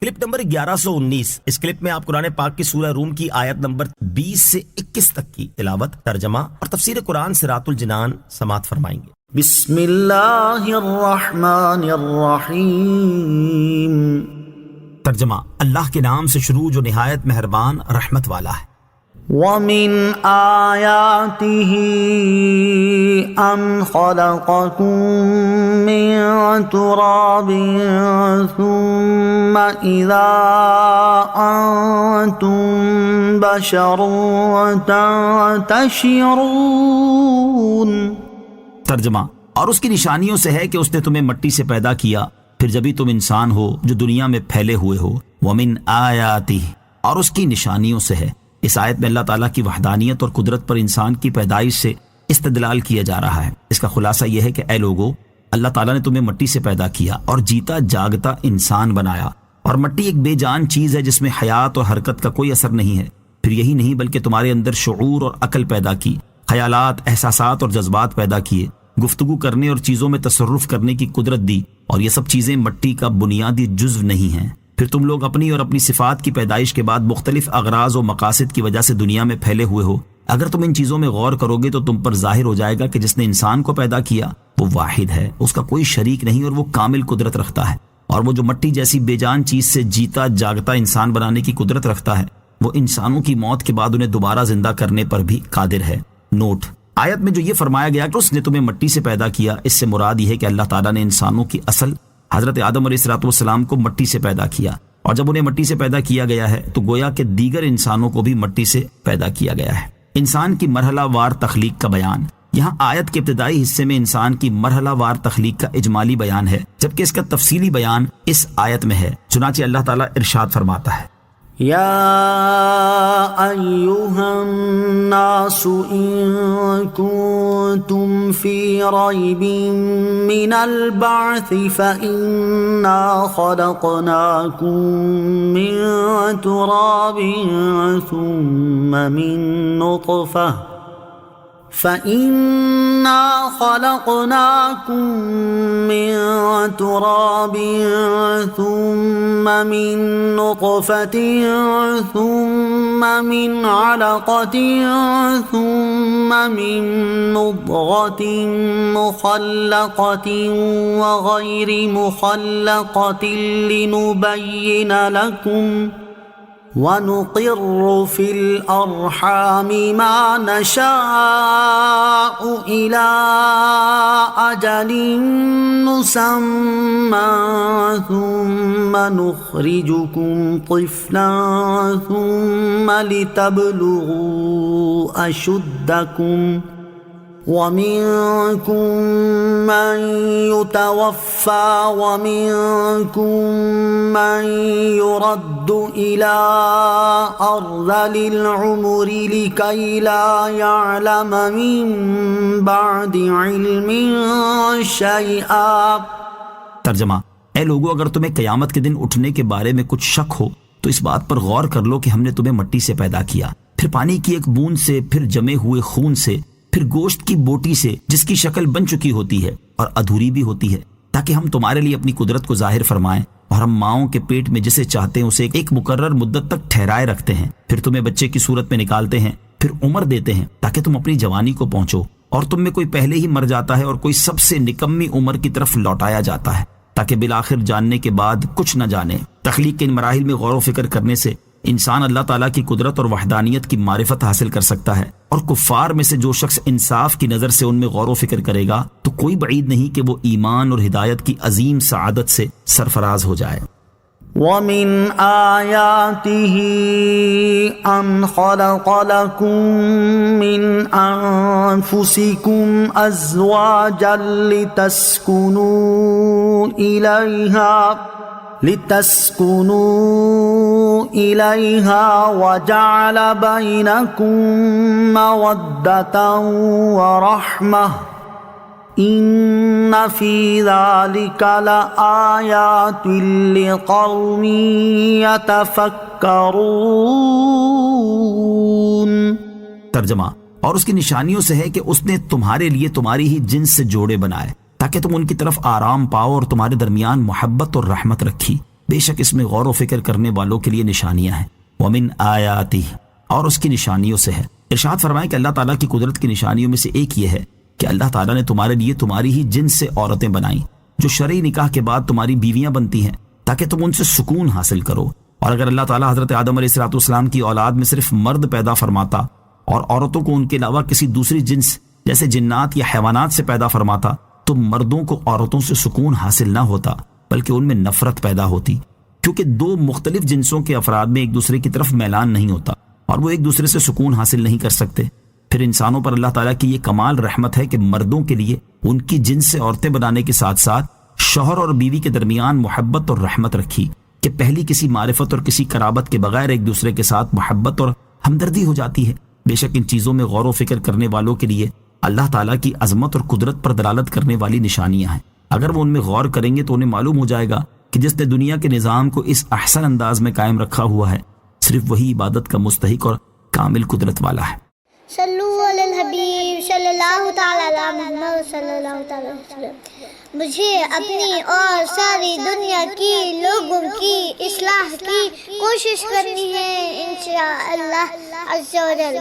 Clip number 1119۔ اس clip میں آپ قرآن پاک کی سورہ روم کی آیت نمبر 20 سے 21 تک کی تلاوت، ترجمہ اور تفسیر قرآن صراط الجنان سماعت فرمائیں گے۔ بسم اللہ الرحمن الرحیم۔ ترجمہ، اللہ کے نام سے شروع جو نہایت مہربان رحمت والا ہے۔ وَمِنْ آيَاتِهِ أَنْ خَلَقَكُم مِّن تُرَابٍ ثُمَّ إِذَا أَنْتُمْ بَشَرٌ تَنْتَشِرُونَ۔ ترجمہ، اور اس کی نشانیوں سے ہے کہ اس نے تمہیں مٹی سے پیدا کیا، پھر جبھی تم انسان ہو جو دنیا میں پھیلے ہوئے ہو۔ وَمِنْ آيَاتِهِ، اور اس کی نشانیوں سے ہے۔ اس آیت میں اللہ تعالیٰ کی وحدانیت اور قدرت پر انسان کی پیدائش سے استدلال کیا جا رہا ہے۔ اس کا خلاصہ یہ ہے کہ اے لوگو، اللہ تعالیٰ نے تمہیں مٹی سے پیدا کیا اور جیتا جاگتا انسان بنایا، اور مٹی ایک بے جان چیز ہے جس میں حیات اور حرکت کا کوئی اثر نہیں ہے۔ پھر یہی نہیں بلکہ تمہارے اندر شعور اور عقل پیدا کی، خیالات، احساسات اور جذبات پیدا کیے، گفتگو کرنے اور چیزوں میں تصرف کرنے کی قدرت دی، اور یہ سب چیزیں مٹی کا بنیادی جزو نہیں ہیں۔ پھر تم لوگ اپنی اور اپنی صفات کی پیدائش کے بعد مختلف اغراض و مقاصد کی وجہ سے دنیا میں پھیلے ہوئے ہو۔ اگر تم ان چیزوں میں غور کرو گے تو تم پر ظاہر ہو جائے گا کہ جس نے انسان کو پیدا کیا وہ واحد ہے، اس کا کوئی شریک نہیں، اور وہ کامل قدرت رکھتا ہے۔ اور وہ جو مٹی جیسی بے جان چیز سے جیتا جاگتا انسان بنانے کی قدرت رکھتا ہے، وہ انسانوں کی موت کے بعد انہیں دوبارہ زندہ کرنے پر بھی قادر ہے۔ نوٹ: آیت میں جو یہ فرمایا گیا کہ اس نے تمہیں مٹی سے پیدا کیا، اس سے مراد یہ ہے کہ اللہ تعالیٰ نے انسانوں کی اصل حضرت آدم علیہ السلام کو مٹی سے پیدا کیا، اور جب انہیں مٹی سے پیدا کیا گیا ہے تو گویا کہ دیگر انسانوں کو بھی مٹی سے پیدا کیا گیا ہے۔ انسان کی مرحلہ وار تخلیق کا بیان۔ یہاں آیت کے ابتدائی حصے میں انسان کی مرحلہ وار تخلیق کا اجمالی بیان ہے، جبکہ اس کا تفصیلی بیان اس آیت میں ہے۔ چنانچہ اللہ تعالیٰ ارشاد فرماتا ہے: یا ایہا الناس ان کنتم فی ریب من البعث فإنا خلقناکم من تراب ثم من نطفة فَإِنَّا خَلَقْنَاكُم مِّن تُرَابٍ ثُمَّ مِن نُّطْفَةٍ ثُمَّ مِنْ عَلَقَةٍ ثُمَّ مِن مُّضْغَةٍ مُّخَلَّقَةٍ وَغَيْرِ مُخَلَّقَةٍ لِّنُبَيِّنَ لَكُمْ وَنُقِرُّ فِي الْأَرْحَامِ مَا نَشَاءُ إِلَىٰ أَجَلٍ مُّسَمًّى ثُمَّ نُخْرِجُكُمْ طِفْلًا ثُمَّ لِتَبْلُغُوا أَشُدَّكُمْ وَمِنكُم مَّن يُتَوَفَّىٰ وَمِنكُم مَّن يُرَدُّ إِلَىٰ أَرْذَلِ الْعُمُرِ لِكَيْ لَا يَعْلَمَ مِن بَعْدِ عِلْمٍ شَيْئًا۔ ترجمہ: اے لوگو، اگر تمہیں قیامت کے دن اٹھنے کے بارے میں کچھ شک ہو تو اس بات پر غور کر لو کہ ہم نے تمہیں مٹی سے پیدا کیا، پھر پانی کی ایک بوند سے، پھر جمے ہوئے خون سے، پھر گوشت کی بوٹی سے جس کی شکل بن چکی ہوتی ہے اور ادھوری بھی ہوتی ہے، تاکہ ہم تمہارے لیے اپنی قدرت کو ظاہر فرمائیں، اور ہم ماؤں کے پیٹ میں جسے چاہتے ہیں اسے ایک مقرر مدت تک ٹھہرائے رکھتے ہیں، پھر تمہیں بچے کی صورت میں نکالتے ہیں، پھر عمر دیتے ہیں تاکہ تم اپنی جوانی کو پہنچو، اور تم میں کوئی پہلے ہی مر جاتا ہے اور کوئی سب سے نکمی عمر کی طرف لوٹایا جاتا ہے، تاکہ بالآخر جاننے کے بعد کچھ نہ جانے۔ تخلیق کے ان مراحل میں غور و فکر کرنے سے انسان اللہ تعالیٰ کی قدرت اور وحدانیت کی معرفت حاصل کر سکتا ہے، اور کفار میں سے جو شخص انصاف کی نظر سے ان میں غور و فکر کرے گا تو کوئی بعید نہیں کہ وہ ایمان اور ہدایت کی عظیم سعادت سے سرفراز ہو جائے۔ وَمِنْ آيَاتِهِ أَنْ خَلَقَ لَكُم مِّنْ أَنفُسِكُمْ أَزْوَاجًا لِتَسْكُنُوا إِلَيْهَا وَجَعَلَ بَيْنَكُم مَّوَدَّةً وَرَحْمَةً إِنَّ فِي ذَلِكَ لَآيَاتٍ لِقَوْمٍ يَتَفَكَّرُونَ۔ ترجمہ: اور اس کی نشانیوں سے ہے کہ اس نے تمہارے لیے تمہاری ہی جنس سے جوڑے بنائے تاکہ تم ان کی طرف آرام پاؤ، اور تمہارے درمیان محبت اور رحمت رکھی، بے شک اس میں غور و فکر کرنے والوں کے لیے نشانیاں ہیں. ومن آیاتہ، اور اس کی نشانیوں سے ہے. ارشاد فرمائے کہ اللہ تعالیٰ کی قدرت کی نشانیوں میں سے ایک یہ ہے کہ اللہ تعالیٰ نے تمہارے لیے تمہاری ہی جنس سے عورتیں بنائیں جو شرعی نکاح کے بعد تمہاری بیویاں بنتی ہیں تاکہ تم ان سے سکون حاصل کرو. اور اگر اللہ تعالیٰ حضرت آدم علیہ السلام کی اولاد میں صرف مرد پیدا فرماتا اور عورتوں کو ان کے علاوہ کسی دوسری جنس جیسے جنات یا حیوانات سے پیدا فرماتا تو مردوں کو عورتوں سے سکون حاصل نہ ہوتا بلکہ ان میں نفرت پیدا ہوتی، کیونکہ دو مختلف جنسوں کے افراد میں ایک دوسرے کی طرف میلان نہیں ہوتا اور وہ ایک دوسرے سے سکون حاصل نہیں کر سکتے. پھر انسانوں پر اللہ تعالیٰ کی یہ کمال رحمت ہے کہ مردوں کے لیے ان کی جنس سے عورتیں بنانے کے ساتھ ساتھ شوہر اور بیوی کے درمیان محبت اور رحمت رکھی کہ پہلی کسی معرفت اور کسی قرابت کے بغیر ایک دوسرے کے ساتھ محبت اور ہمدردی ہو جاتی ہے. بے شک ان چیزوں میں غور و فکر کرنے والوں کے لیے اللہ تعالیٰ کی عظمت اور قدرت پر دلالت کرنے والی نشانیاں ہیں. اگر وہ ان میں غور کریں گے تو انہیں معلوم ہو جائے گا کہ جس نے دنیا کے نظام کو اس احسن انداز میں قائم رکھا ہوا ہے صرف وہی عبادت کا مستحق اور کامل قدرت والا ہے. صلو علی الحبیب صلی اللہ تعالی علی محمد صلی اللہ تعالی وسلم. مجھے اپنی اور ساری دنیا کی لوگوں کی اصلاح کی کوشش کرنی ہے انشاءاللہ عز و جل.